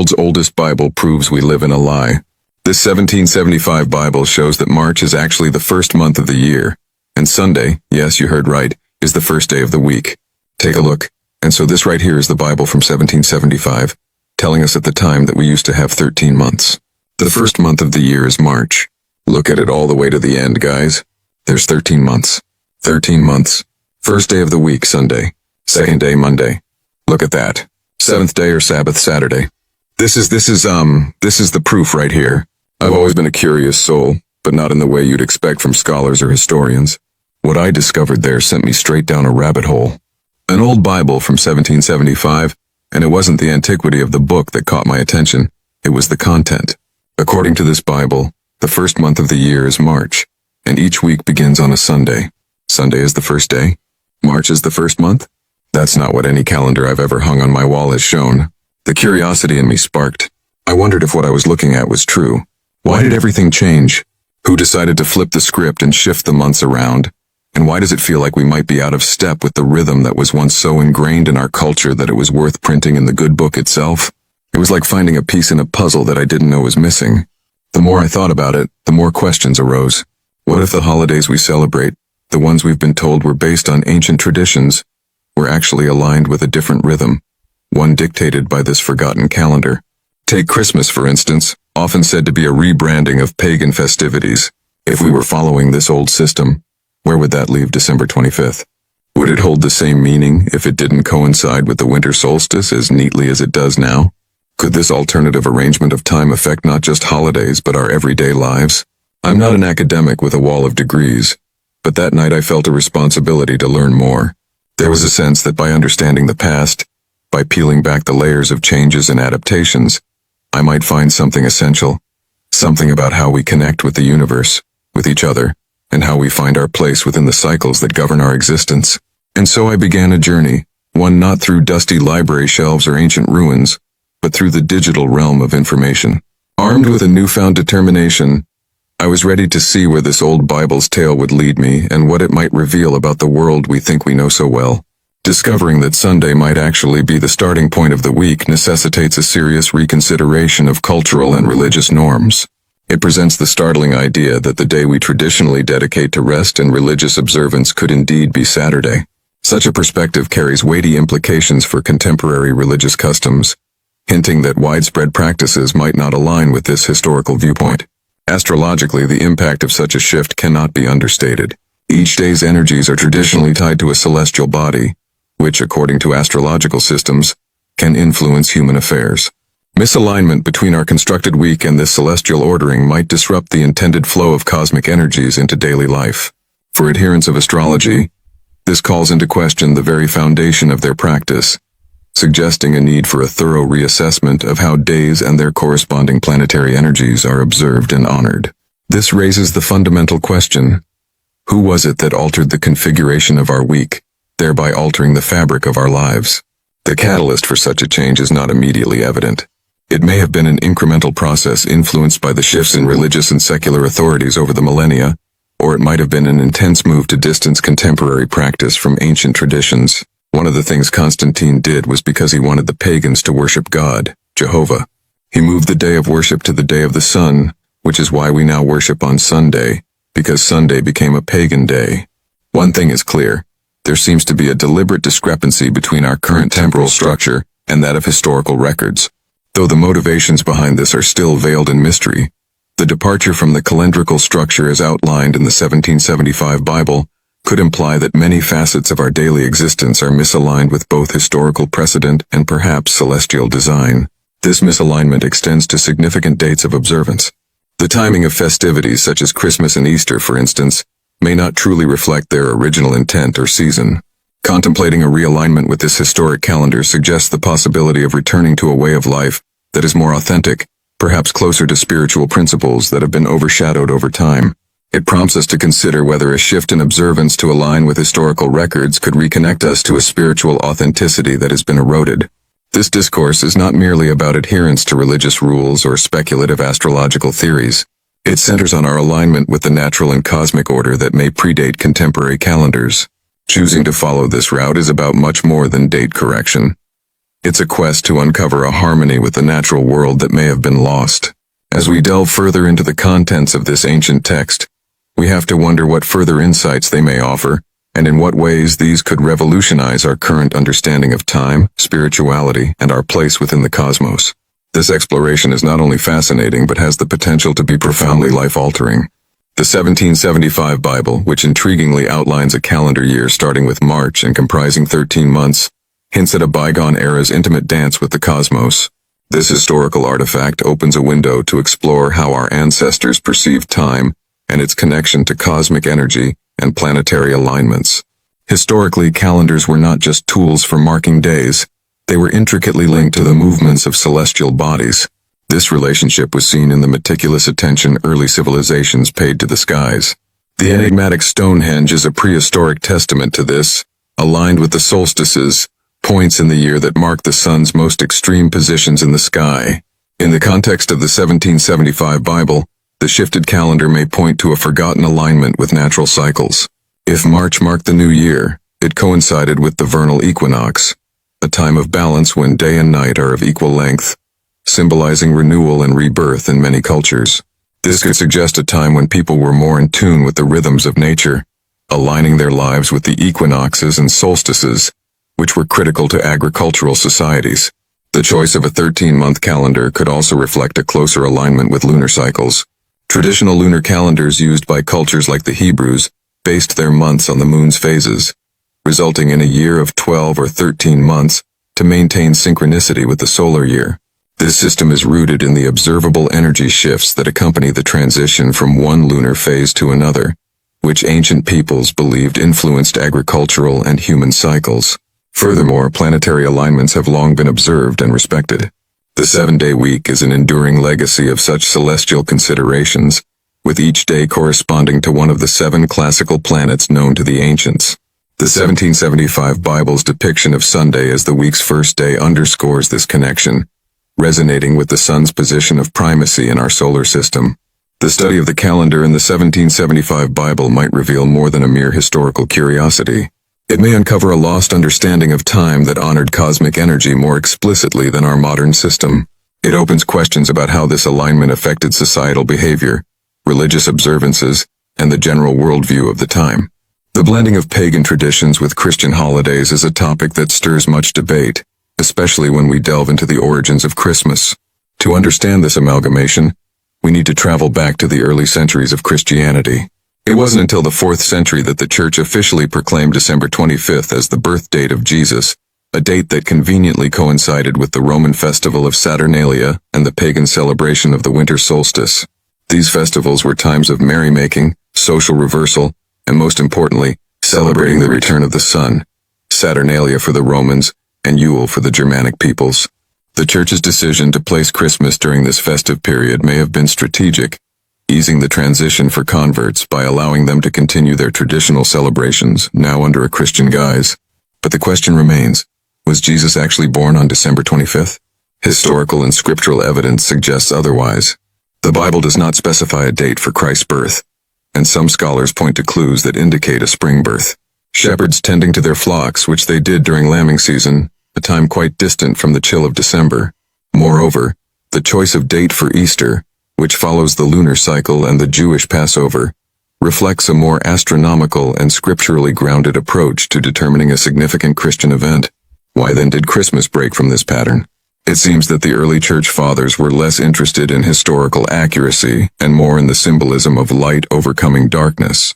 world's oldest Bible proves we live in a lie. This 1775 Bible shows that March is actually the first month of the year, and Sunday, yes, you heard right, is the first day of the week. Take a look. And so this right here is the Bible from 1775, telling us at the time that we used to have 13 months. The first month of the year is March. Look at it all the way to the end, guys. There's 13 months. 13 months. First day of the week, Sunday. Second day, Monday. Look at that. Seventh day or Sabbath, Saturday. This is the proof right here. I've always been a curious soul, but not in the way you'd expect from scholars or historians. What I discovered there sent me straight down a rabbit hole. An old Bible from 1775, and it wasn't the antiquity of the book that caught my attention, it was the content. According to this Bible, the first month of the year is March, and each week begins on a Sunday. Sunday is the first day? March is the first month? That's not what any calendar I've ever hung on my wall has shown. The curiosity in me sparked. I wondered if what I was looking at was true. Why did everything change? Who decided to flip the script and shift the months around? And why does it feel like we might be out of step with the rhythm that was once so ingrained in our culture that it was worth printing in the good book itself? It was like finding a piece in a puzzle that I didn't know was missing. The more I thought about it, the more questions arose. What if the holidays we celebrate, the ones we've been told were based on ancient traditions, were actually aligned with a different rhythm, one dictated by this forgotten calendar? Take Christmas, for instance, often said to be a rebranding of pagan festivities. If we were following this old system, where would that leave December 25th? Would it hold the same meaning if it didn't coincide with the winter solstice as neatly as it does now? Could this alternative arrangement of time affect not just holidays but our everyday lives? I'm not an academic with a wall of degrees, but that night I felt a responsibility to learn more. There was a sense that by understanding the past, by peeling back the layers of changes and adaptations, I might find something essential, something about how we connect with the universe, with each other, and how we find our place within the cycles that govern our existence. And so I began a journey, one not through dusty library shelves or ancient ruins, but through the digital realm of information. Armed with a newfound determination, I was ready to see where this old Bible's tale would lead me and what it might reveal about the world we think we know so well. Discovering that Sunday might actually be the starting point of the week necessitates a serious reconsideration of cultural and religious norms. It presents the startling idea that the day we traditionally dedicate to rest and religious observance could indeed be Saturday. Such a perspective carries weighty implications for contemporary religious customs, hinting that widespread practices might not align with this historical viewpoint. Astrologically, the impact of such a shift cannot be understated. Each day's energies are traditionally tied to a celestial body, which, according to astrological systems, can influence human affairs. Misalignment between our constructed week and this celestial ordering might disrupt the intended flow of cosmic energies into daily life. For adherents of astrology, this calls into question the very foundation of their practice, suggesting a need for a thorough reassessment of how days and their corresponding planetary energies are observed and honored. This raises the fundamental question: who was it that altered the configuration of our week, thereby altering the fabric of our lives? The catalyst for such a change is not immediately evident. It may have been an incremental process influenced by the shifts in religious and secular authorities over the millennia, or it might have been an intense move to distance contemporary practice from ancient traditions. One of the things Constantine did was because he wanted the pagans to worship God, Jehovah. He moved the day of worship to the day of the sun, which is why we now worship on Sunday, because Sunday became a pagan day. One thing is clear: there seems to be a deliberate discrepancy between our current temporal structure and that of historical records. Though the motivations behind this are still veiled in mystery, the departure from the calendrical structure as outlined in the 1775 Bible could imply that many facets of our daily existence are misaligned with both historical precedent and perhaps celestial design. This misalignment extends to significant dates of observance. The timing of festivities such as Christmas and Easter, for instance, may not truly reflect their original intent or season. Contemplating a realignment with this historic calendar suggests the possibility of returning to a way of life that is more authentic, perhaps closer to spiritual principles that have been overshadowed over time. It prompts us to consider whether a shift in observance to align with historical records could reconnect us to a spiritual authenticity that has been eroded. This discourse is not merely about adherence to religious rules or speculative astrological theories. It centers on our alignment with the natural and cosmic order that may predate contemporary calendars. Choosing to follow this route is about much more than date correction. It's a quest to uncover a harmony with the natural world that may have been lost. As we delve further into the contents of this ancient text, we have to wonder what further insights they may offer, and in what ways these could revolutionize our current understanding of time, spirituality, and our place within the cosmos. This exploration is not only fascinating but has the potential to be profoundly life-altering. The 1775 Bible, which intriguingly outlines a calendar year starting with March and comprising 13 months, hints at a bygone era's intimate dance with the cosmos. This historical artifact opens a window to explore how our ancestors perceived time and its connection to cosmic energy and planetary alignments. Historically, calendars were not just tools for marking days. They were intricately linked to the movements of celestial bodies. This relationship was seen in the meticulous attention early civilizations paid to the skies. The enigmatic Stonehenge is a prehistoric testament to this, aligned with the solstices, points in the year that mark the sun's most extreme positions in the sky. In the context of the 1775 Bible, the shifted calendar may point to a forgotten alignment with natural cycles. If March marked the new year, it coincided with the vernal equinox, a time of balance when day and night are of equal length, symbolizing renewal and rebirth in many cultures. This could suggest a time when people were more in tune with the rhythms of nature, aligning their lives with the equinoxes and solstices, which were critical to agricultural societies. The choice of a 13-month calendar could also reflect a closer alignment with lunar cycles. Traditional lunar calendars used by cultures like the Hebrews based their months on the moon's phases, resulting in a year of 12 or 13 months to maintain synchronicity with the solar year. This system is rooted in the observable energy shifts that accompany the transition from one lunar phase to another, which ancient peoples believed influenced agricultural and human cycles. Furthermore, planetary alignments have long been observed and respected. The 7-day week is an enduring legacy of such celestial considerations, with each day corresponding to one of the 7 classical planets known to the ancients. The 1775 Bible's depiction of Sunday as the week's first day underscores this connection, resonating with the sun's position of primacy in our solar system. The study of the calendar in the 1775 Bible might reveal more than a mere historical curiosity. It may uncover a lost understanding of time that honored cosmic energy more explicitly than our modern system. It opens questions about how this alignment affected societal behavior, religious observances, and the general worldview of the time. The blending of pagan traditions with Christian holidays is a topic that stirs much debate, especially when we delve into the origins of Christmas. To understand this amalgamation, we need to travel back to the early centuries of Christianity. It wasn't until the 4th century that the Church officially proclaimed December 25th as the birth date of Jesus, a date that conveniently coincided with the Roman festival of Saturnalia and the pagan celebration of the winter solstice. These festivals were times of merrymaking, social reversal, and most importantly, celebrating the return of the sun, Saturnalia for the Romans, and Yule for the Germanic peoples. The Church's decision to place Christmas during this festive period may have been strategic, easing the transition for converts by allowing them to continue their traditional celebrations, now under a Christian guise. But the question remains, was Jesus actually born on December 25th? Historical and scriptural evidence suggests otherwise. The Bible does not specify a date for Christ's birth, and some scholars point to clues that indicate a spring birth. Shepherds tending to their flocks, which they did during lambing season, a time quite distant from the chill of December. Moreover, the choice of date for Easter, which follows the lunar cycle and the Jewish Passover, reflects a more astronomical and scripturally grounded approach to determining a significant Christian event. Why then did Christmas break from this pattern? It seems that the early church fathers were less interested in historical accuracy and more in the symbolism of light overcoming darkness.